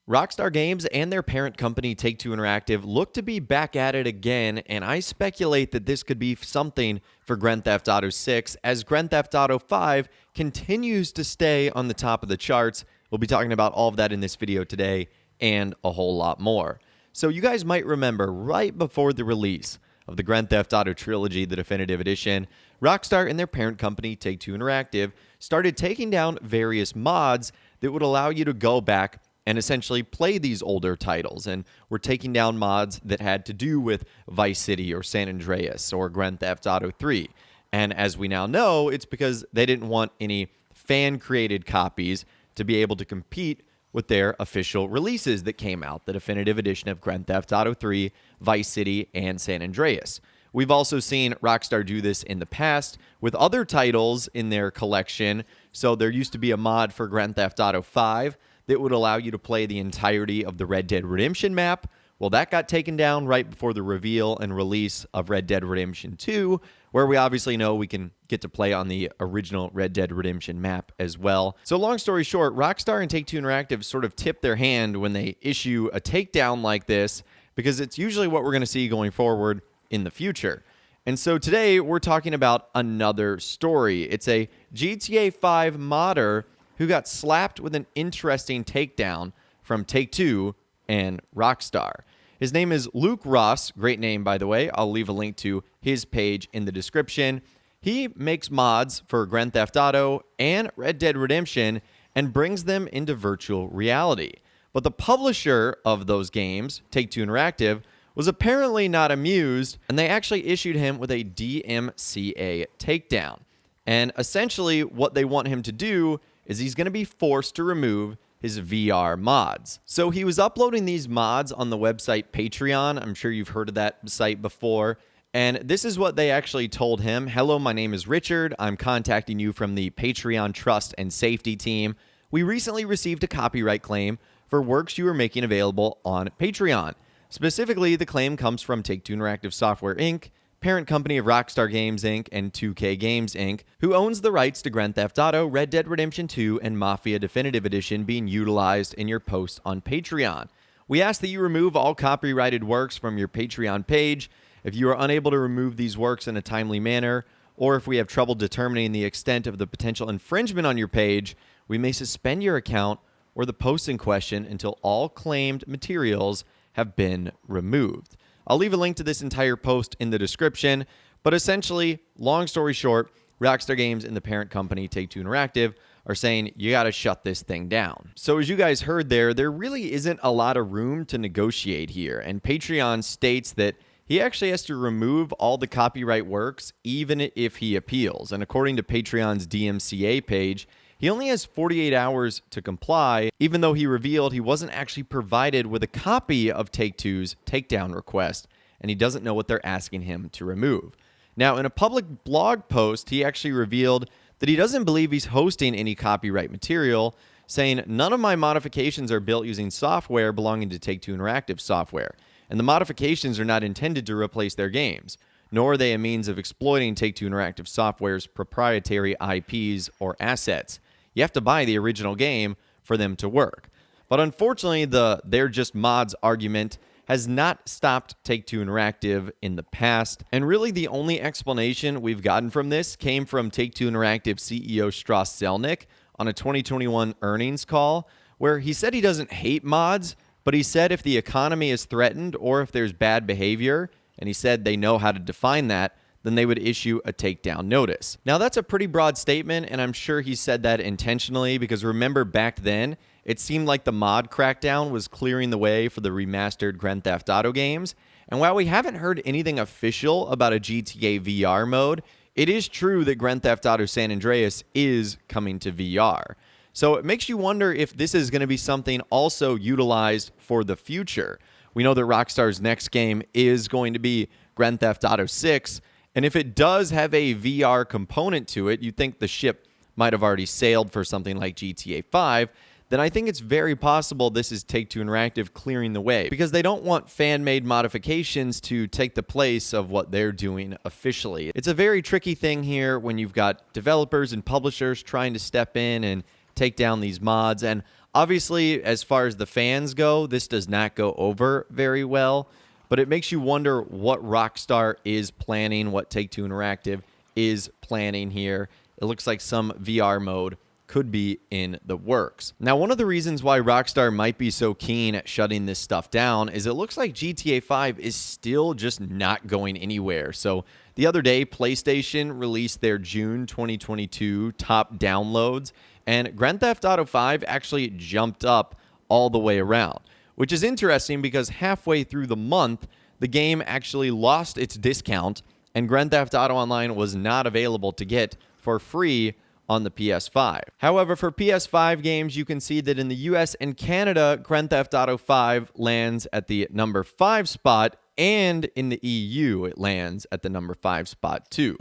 Rockstar Games and their parent company Take-Two Interactive look to be back at it again, and I speculate that this could be something for Grand Theft Auto 6 as Grand Theft Auto 5 continues to stay on the top of the charts. We'll be talking about all of that in this video today and a whole lot more. So you guys might remember right before the release of the Grand Theft Auto Trilogy, the Definitive Edition, Rockstar and their parent company Take-Two Interactive started taking down various mods that would allow you to go back and essentially play these older titles. And we're taking down mods that had to do with Vice City or San Andreas or Grand Theft Auto 3. And as we now know, it's because they didn't want any fan-created copies to be able to compete with their official releases that came out, the Definitive Edition of Grand Theft Auto 3, Vice City, and San Andreas. We've also seen Rockstar do this in the past with other titles in their collection. So there used to be a mod for Grand Theft Auto 5 that would allow you to play the entirety of the Red Dead Redemption map. Well, that got taken down right before the reveal and release of Red Dead Redemption 2, where we obviously know we can get to play on the original Red Dead Redemption map as well. So long story short, Rockstar and Take-Two Interactive sort of tip their hand when they issue a takedown like this, because it's usually what we're going to see going forward in the future. And so today we're talking about another story. It's a GTA 5 modder who got slapped with an interesting takedown from Take-Two and Rockstar. His name is Luke Ross. Great name, by the way. I'll leave a link to his page in the description. He makes mods for Grand Theft Auto and Red Dead Redemption and brings them into virtual reality. But the publisher of those games, Take-Two Interactive, was apparently not amused, and they actually issued him with a DMCA takedown. And essentially what they want him to do is he's going to be forced to remove his VR mods. So he was uploading these mods on the website Patreon. I'm sure you've heard of that site before. And this is what they actually told him. Hello, my name is Richard. I'm contacting you from the Patreon Trust and Safety team. We recently received a copyright claim for works you are making available on Patreon. Specifically, the claim comes from Take-Two Interactive Software, Inc., parent company of Rockstar Games, Inc., and 2K Games, Inc., who owns the rights to Grand Theft Auto, Red Dead Redemption 2, and Mafia Definitive Edition being utilized in your posts on Patreon. We ask that you remove all copyrighted works from your Patreon page. If you are unable to remove these works in a timely manner, or if we have trouble determining the extent of the potential infringement on your page, we may suspend your account or the post in question until all claimed materials have been removed. I'll leave a link to this entire post in the description, but essentially, long story short, Rockstar Games and the parent company, Take-Two Interactive, are saying, you got to shut this thing down. So as you guys heard there really isn't a lot of room to negotiate here, and Patreon states that he actually has to remove all the copyright works, even if he appeals. And according to Patreon's DMCA page, he only has 48 hours to comply, even though he revealed he wasn't actually provided with a copy of Take-Two's takedown request, and he doesn't know what they're asking him to remove. Now, in a public blog post, he actually revealed that he doesn't believe he's hosting any copyright material, saying, none of my modifications are built using software belonging to Take-Two Interactive software, and the modifications are not intended to replace their games, nor are they a means of exploiting Take-Two Interactive software's proprietary IPs or assets. You have to buy the original game for them to work. But unfortunately, they're just mods argument has not stopped Take-Two Interactive in the past. And really the only explanation we've gotten from this came from Take-Two Interactive CEO Strauss Zelnick on a 2021 earnings call, where he said he doesn't hate mods, but he said if the economy is threatened or if there's bad behavior, and he said they know how to define that, then they would issue a takedown notice. Now, that's a pretty broad statement, and I'm sure he said that intentionally, because remember back then, it seemed like the mod crackdown was clearing the way for the remastered Grand Theft Auto games. And while we haven't heard anything official about a GTA VR mode, it is true that Grand Theft Auto San Andreas is coming to VR. So it makes you wonder if this is going to be something also utilized for the future. We know that Rockstar's next game is going to be Grand Theft Auto 6, and if it does have a VR component to it, you'd think the ship might have already sailed for something like GTA 5, then I think it's very possible this is Take-Two Interactive clearing the way, because they don't want fan-made modifications to take the place of what they're doing officially. It's a very tricky thing here when you've got developers and publishers trying to step in and take down these mods, and Obviously, as far as the fans go, this does not go over very well, but it makes you wonder what Rockstar is planning, what Take-Two Interactive is planning here. It looks like some VR mode could be in the works. Now, one of the reasons why Rockstar might be so keen at shutting this stuff down is it looks like GTA 5 is still just not going anywhere. So the other day, PlayStation released their June 2022 top downloads, and Grand Theft Auto 5 actually jumped up all the way around, which is interesting because halfway through the month, the game actually lost its discount, and Grand Theft Auto Online was not available to get for free on the PS5. However, for PS5 games, you can see that in the US and Canada, Grand Theft Auto 5 lands at the number 5 spot, and in the EU, it lands at the number 5 spot too.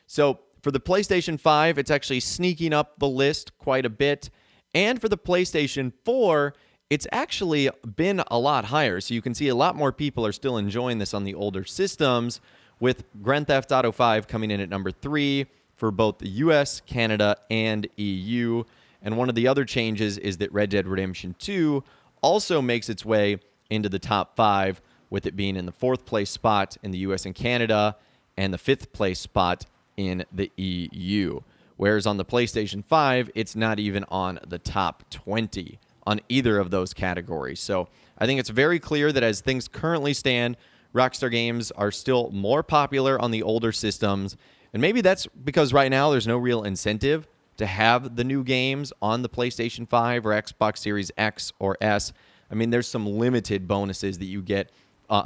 So for the PlayStation 5, it's actually sneaking up the list quite a bit, and for the PlayStation 4, it's actually been a lot higher. So you can see a lot more people are still enjoying this on the older systems, with Grand Theft Auto 5 coming in at number 3, for both the US, Canada, and EU. And one of the other changes is that Red Dead Redemption 2 also makes its way into the top 5, with it being in the 4th place spot in the US and Canada and the 5th place spot in the EU. Whereas on the PlayStation 5, it's not even on the top 20 on either of those categories. So I think it's very clear that as things currently stand, Rockstar games are still more popular on the older systems. And maybe that's because right now there's no real incentive to have the new games on the PlayStation 5 or Xbox Series X or S. I mean, there's some limited bonuses that you get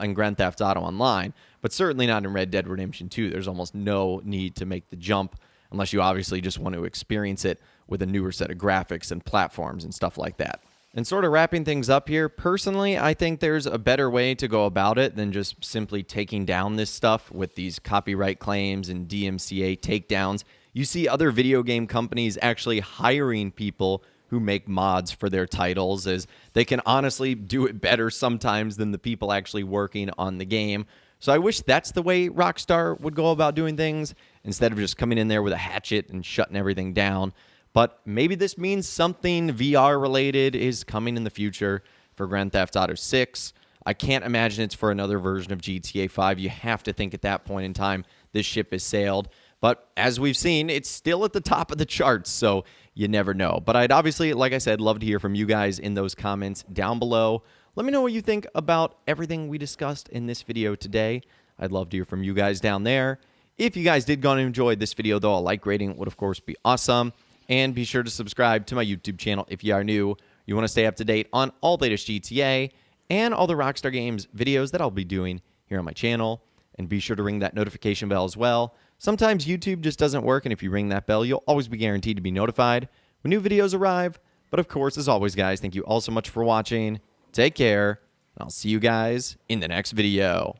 in Grand Theft Auto Online, but certainly not in Red Dead Redemption 2. There's almost no need to make the jump unless you obviously just want to experience it with a newer set of graphics and platforms and stuff like that. And sort of wrapping things up here, personally, I think there's a better way to go about it than just simply taking down this stuff with these copyright claims and DMCA takedowns. You see other video game companies actually hiring people who make mods for their titles, as they can honestly do it better sometimes than the people actually working on the game. So I wish that's the way Rockstar would go about doing things, instead of just coming in there with a hatchet and shutting everything down. But maybe this means something VR-related is coming in the future for Grand Theft Auto 6. I can't imagine it's for another version of GTA 5. You have to think at that point in time this ship has sailed. But as we've seen, it's still at the top of the charts, so you never know. But I'd obviously, like I said, love to hear from you guys in those comments down below. Let me know what you think about everything we discussed in this video today. I'd love to hear from you guys down there. If you guys did go and enjoy this video, though, a like rating would, of course, be awesome. And be sure to subscribe to my YouTube channel if you are new. You want to stay up to date on all the latest GTA and all the Rockstar Games videos that I'll be doing here on my channel. And be sure to ring that notification bell as well. Sometimes YouTube just doesn't work, and if you ring that bell, you'll always be guaranteed to be notified when new videos arrive. But of course, as always, guys, thank you all so much for watching. Take care, and I'll see you guys in the next video.